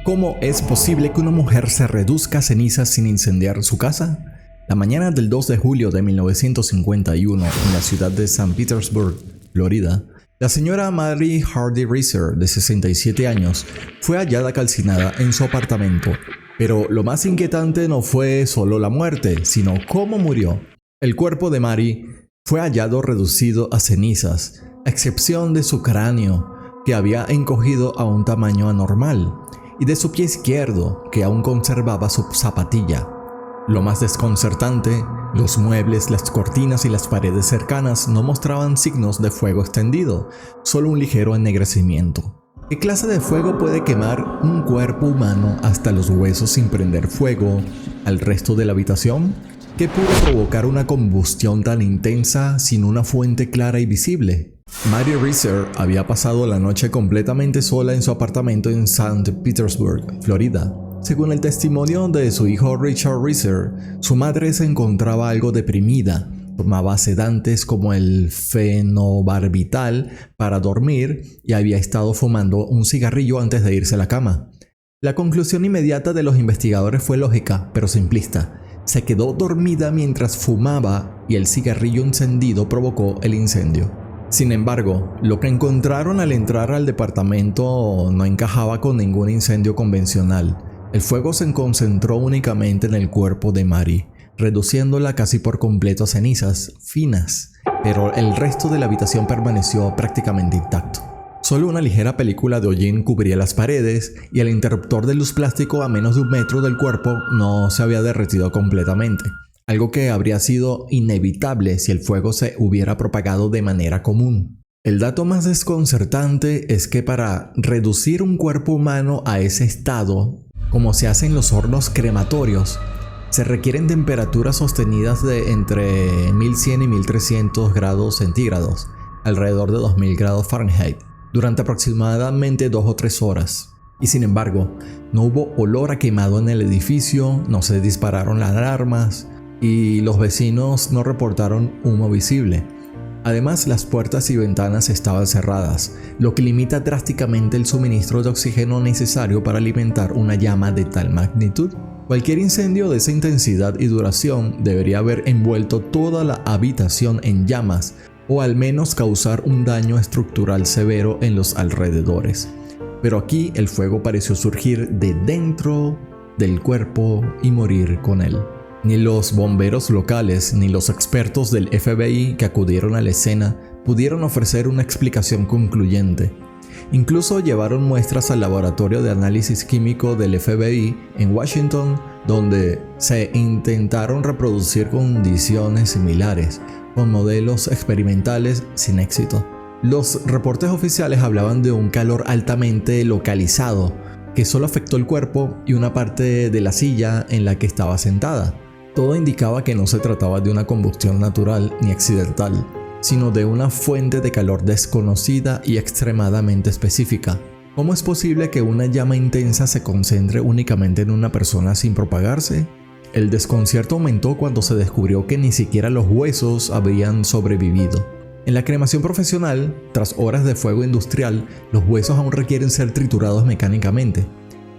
¿Cómo es posible que una mujer se reduzca a cenizas sin incendiar su casa? La mañana del 2 de julio de 1951, en la ciudad de St. Petersburg, Florida, la señora Mary Hardy Reeser, de 67 años, fue hallada calcinada en su apartamento. Pero lo más inquietante no fue solo la muerte, sino cómo murió. El cuerpo de Mary fue hallado reducido a cenizas, a excepción de su cráneo, que había encogido a un tamaño anormal, y de su pie izquierdo, que aún conservaba su zapatilla. Lo más desconcertante, los muebles, las cortinas y las paredes cercanas no mostraban signos de fuego extendido, solo un ligero ennegrecimiento. ¿Qué clase de fuego puede quemar un cuerpo humano hasta los huesos sin prender fuego al resto de la habitación? ¿Qué pudo provocar una combustión tan intensa sin una fuente clara y visible? Mary Reeser había pasado la noche completamente sola en su apartamento en St. Petersburg, Florida. Según el testimonio de su hijo Richard Reeser, su madre se encontraba algo deprimida. Tomaba sedantes como el fenobarbital para dormir y había estado fumando un cigarrillo antes de irse a la cama. La conclusión inmediata de los investigadores fue lógica, pero simplista. Se quedó dormida mientras fumaba y el cigarrillo encendido provocó el incendio. Sin embargo, lo que encontraron al entrar al departamento no encajaba con ningún incendio convencional. El fuego se concentró únicamente en el cuerpo de Mary, reduciéndola casi por completo a cenizas finas, pero el resto de la habitación permaneció prácticamente intacto. Solo una ligera película de hollín cubría las paredes y el interruptor de luz plástico a menos de 1 metro del cuerpo no se había derretido completamente, algo que habría sido inevitable si el fuego se hubiera propagado de manera común. El dato más desconcertante es que para reducir un cuerpo humano a ese estado, como se hace en los hornos crematorios, se requieren temperaturas sostenidas de entre 1100 y 1300 grados centígrados, alrededor de 2000 grados Fahrenheit, durante aproximadamente 2 o 3 horas. Y sin embargo, no hubo olor a quemado en el edificio, no se dispararon las alarmas y los vecinos no reportaron humo visible. Además, las puertas y ventanas estaban cerradas, lo que limita drásticamente el suministro de oxígeno necesario para alimentar una llama de tal magnitud. Cualquier incendio de esa intensidad y duración debería haber envuelto toda la habitación en llamas o al menos causar un daño estructural severo en los alrededores. Pero aquí el fuego pareció surgir de dentro del cuerpo y morir con él. Ni los bomberos locales ni los expertos del FBI que acudieron a la escena pudieron ofrecer una explicación concluyente. Incluso llevaron muestras al laboratorio de análisis químico del FBI en Washington, donde se intentaron reproducir condiciones similares, con modelos experimentales sin éxito. Los reportes oficiales hablaban de un calor altamente localizado, que solo afectó el cuerpo y una parte de la silla en la que estaba sentada. Todo indicaba que no se trataba de una combustión natural ni accidental, sino de una fuente de calor desconocida y extremadamente específica. ¿Cómo es posible que una llama intensa se concentre únicamente en una persona sin propagarse? El desconcierto aumentó cuando se descubrió que ni siquiera los huesos habían sobrevivido. En la cremación profesional, tras horas de fuego industrial, los huesos aún requieren ser triturados mecánicamente.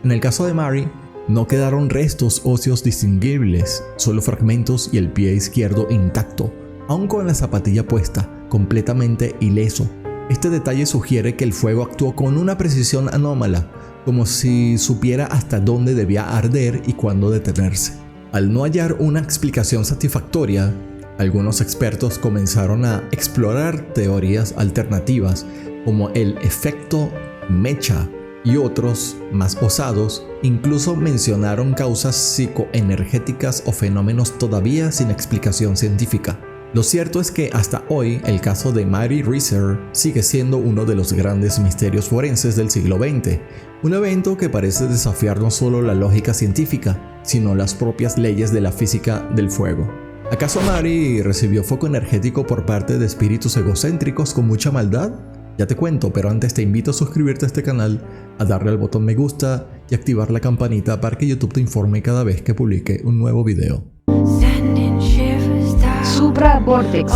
En el caso de Mary, no quedaron restos óseos distinguibles, solo fragmentos y el pie izquierdo intacto, aún con la zapatilla puesta, completamente ileso. Este detalle sugiere que el fuego actuó con una precisión anómala, como si supiera hasta dónde debía arder y cuándo detenerse. Al no hallar una explicación satisfactoria, algunos expertos comenzaron a explorar teorías alternativas como el efecto mecha, y otros, más osados, incluso mencionaron causas psicoenergéticas o fenómenos todavía sin explicación científica. Lo cierto es que hasta hoy el caso de Mary Reeser sigue siendo uno de los grandes misterios forenses del siglo XX, un evento que parece desafiar no solo la lógica científica, sino las propias leyes de la física del fuego. ¿Acaso Mary recibió foco energético por parte de espíritus egocéntricos con mucha maldad? Ya te cuento, pero antes te invito a suscribirte a este canal, a darle al botón me gusta y activar la campanita para que YouTube te informe cada vez que publique un nuevo video. Supra Vortex.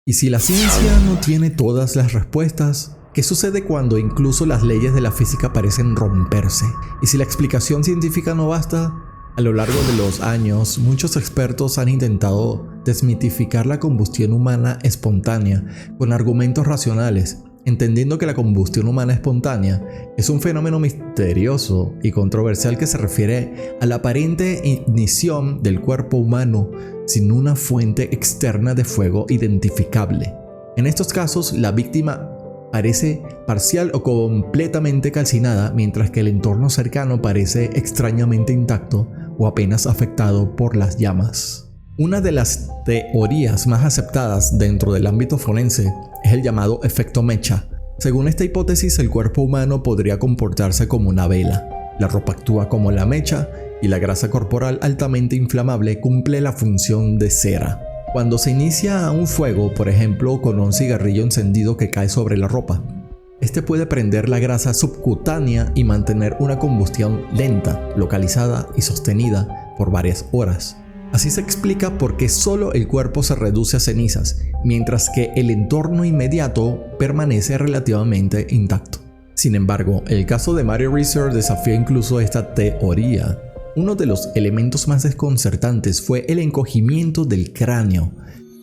Y si la ciencia no tiene todas las respuestas, ¿Qué sucede cuando incluso las leyes de la física parecen romperse? Y si la explicación científica no basta, a lo largo de los años, muchos expertos han intentado desmitificar la combustión humana espontánea con argumentos racionales, entendiendo que la combustión humana espontánea es un fenómeno misterioso y controversial que se refiere a la aparente ignición del cuerpo humano sin una fuente externa de fuego identificable. En estos casos, la víctima parece parcial o completamente calcinada, mientras que el entorno cercano parece extrañamente intacto o apenas afectado por las llamas. Una de las teorías más aceptadas dentro del ámbito forense es el llamado efecto mecha. Según esta hipótesis, el cuerpo humano podría comportarse como una vela. La ropa actúa como la mecha y la grasa corporal altamente inflamable cumple la función de cera. Cuando se inicia un fuego, por ejemplo, con un cigarrillo encendido que cae sobre la ropa, este puede prender la grasa subcutánea y mantener una combustión lenta, localizada y sostenida por varias horas. Así se explica por qué solo el cuerpo se reduce a cenizas, mientras que el entorno inmediato permanece relativamente intacto. Sin embargo, el caso de Mary Reeser desafía incluso esta teoría. Uno de los elementos más desconcertantes fue el encogimiento del cráneo,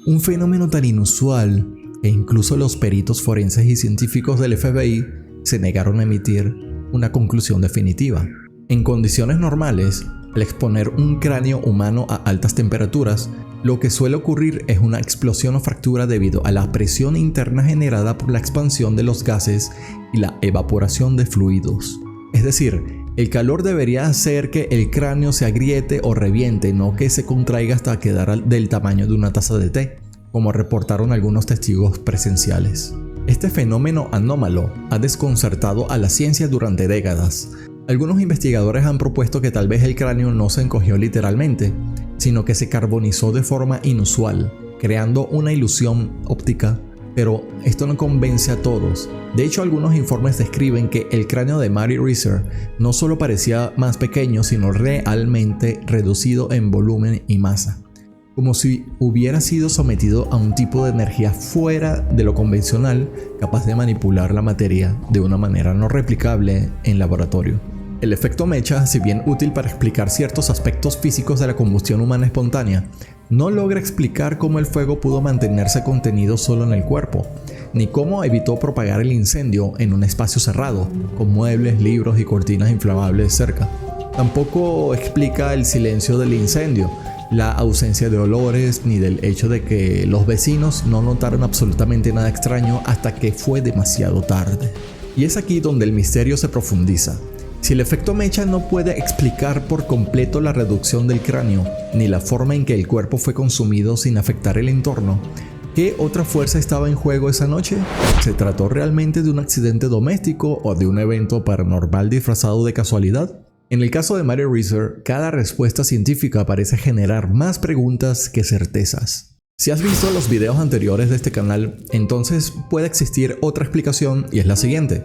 un fenómeno tan inusual que incluso los peritos forenses y científicos del FBI se negaron a emitir una conclusión definitiva. En condiciones normales, al exponer un cráneo humano a altas temperaturas, lo que suele ocurrir es una explosión o fractura debido a la presión interna generada por la expansión de los gases y la evaporación de fluidos. Es decir, el calor debería hacer que el cráneo se agriete o reviente, no que se contraiga hasta quedar del tamaño de una taza de té, como reportaron algunos testigos presenciales. Este fenómeno anómalo ha desconcertado a la ciencia durante décadas. Algunos investigadores han propuesto que tal vez el cráneo no se encogió literalmente, sino que se carbonizó de forma inusual, creando una ilusión óptica, pero esto no convence a todos. De hecho, algunos informes describen que el cráneo de Mary Reeser no solo parecía más pequeño, sino realmente reducido en volumen y masa, como si hubiera sido sometido a un tipo de energía fuera de lo convencional, capaz de manipular la materia de una manera no replicable en laboratorio. El efecto mecha, si bien útil para explicar ciertos aspectos físicos de la combustión humana espontánea, no logra explicar cómo el fuego pudo mantenerse contenido solo en el cuerpo, ni cómo evitó propagar el incendio en un espacio cerrado, con muebles, libros y cortinas inflamables cerca. Tampoco explica el silencio del incendio, la ausencia de olores, ni del hecho de que los vecinos no notaron absolutamente nada extraño hasta que fue demasiado tarde. Y es aquí donde el misterio se profundiza. Si el efecto mecha no puede explicar por completo la reducción del cráneo, ni la forma en que el cuerpo fue consumido sin afectar el entorno, ¿qué otra fuerza estaba en juego esa noche? ¿Se trató realmente de un accidente doméstico o de un evento paranormal disfrazado de casualidad? En el caso de Mary Reeser, cada respuesta científica parece generar más preguntas que certezas. Si has visto los videos anteriores de este canal, entonces puede existir otra explicación y es la siguiente.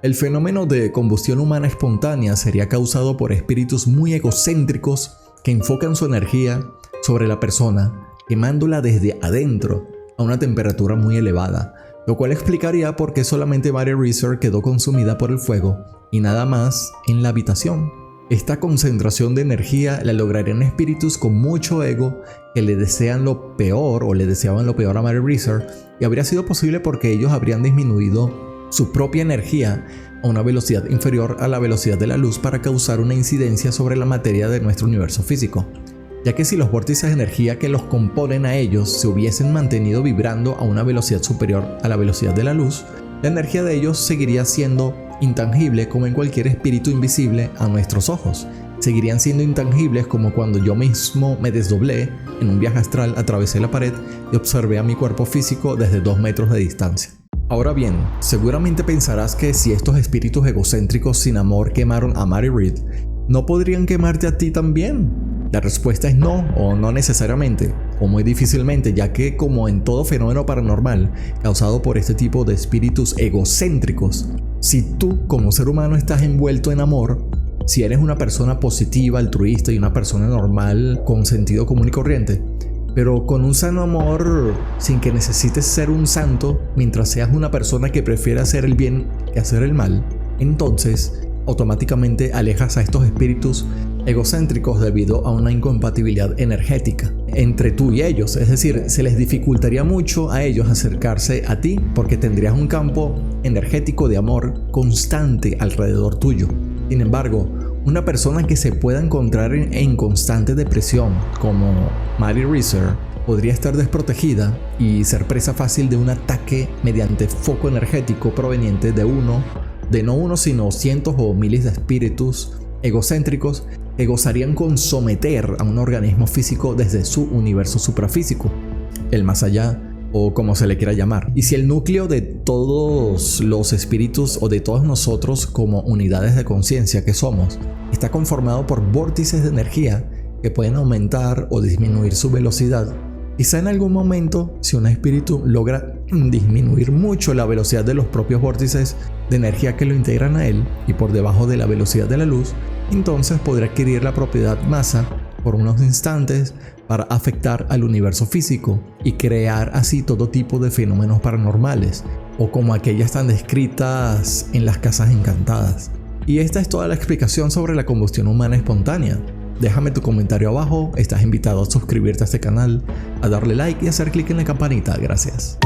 El fenómeno de combustión humana espontánea sería causado por espíritus muy egocéntricos que enfocan su energía sobre la persona, quemándola desde adentro a una temperatura muy elevada, lo cual explicaría por qué solamente Mary Reeser quedó consumida por el fuego y nada más en la habitación. Esta concentración de energía la lograrían espíritus con mucho ego que le desean lo peor o le deseaban lo peor a Mary Reeser, y habría sido posible porque ellos habrían disminuido su propia energía a una velocidad inferior a la velocidad de la luz para causar una incidencia sobre la materia de nuestro universo físico, ya que si los vórtices de energía que los componen a ellos se hubiesen mantenido vibrando a una velocidad superior a la velocidad de la luz, la energía de ellos seguiría siendo intangible como en cualquier espíritu invisible a nuestros ojos. Seguirían siendo intangibles como cuando yo mismo me desdoblé en un viaje astral, atravesé la pared y observé a mi cuerpo físico desde 2 metros de distancia. Ahora bien, seguramente pensarás que si estos espíritus egocéntricos sin amor quemaron a Mary Reed, ¿no podrían quemarte a ti también? La respuesta es no, o no necesariamente, o muy difícilmente, ya que como en todo fenómeno paranormal causado por este tipo de espíritus egocéntricos, si tú como ser humano estás envuelto en amor, si eres una persona positiva, altruista y una persona normal con sentido común y corriente, pero con un sano amor, sin que necesites ser un santo, mientras seas una persona que prefiere hacer el bien que hacer el mal, entonces automáticamente alejas a estos espíritus egocéntricos debido a una incompatibilidad energética entre tú y ellos. Es decir, se les dificultaría mucho a ellos acercarse a ti porque tendrías un campo energético de amor constante alrededor tuyo. Sin embargo, una persona que se pueda encontrar en constante depresión, como Maddie Reeser, podría estar desprotegida y ser presa fácil de un ataque mediante foco energético proveniente de no uno, sino cientos o miles de espíritus egocéntricos que gozarían con someter a un organismo físico desde su universo suprafísico, el más allá, o como se le quiera llamar. Y si el núcleo de todos los espíritus o de todos nosotros como unidades de conciencia que somos está conformado por vórtices de energía que pueden aumentar o disminuir su velocidad, quizá en algún momento, si un espíritu logra disminuir mucho la velocidad de los propios vórtices de energía que lo integran a él y por debajo de la velocidad de la luz, entonces podrá adquirir la propiedad masa por unos instantes para afectar al universo físico y crear así todo tipo de fenómenos paranormales, o como aquellas tan descritas en las casas encantadas. Y esta es toda la explicación sobre la combustión humana espontánea. Déjame tu comentario abajo, estás invitado a suscribirte a este canal, a darle like y hacer clic en la campanita. Gracias.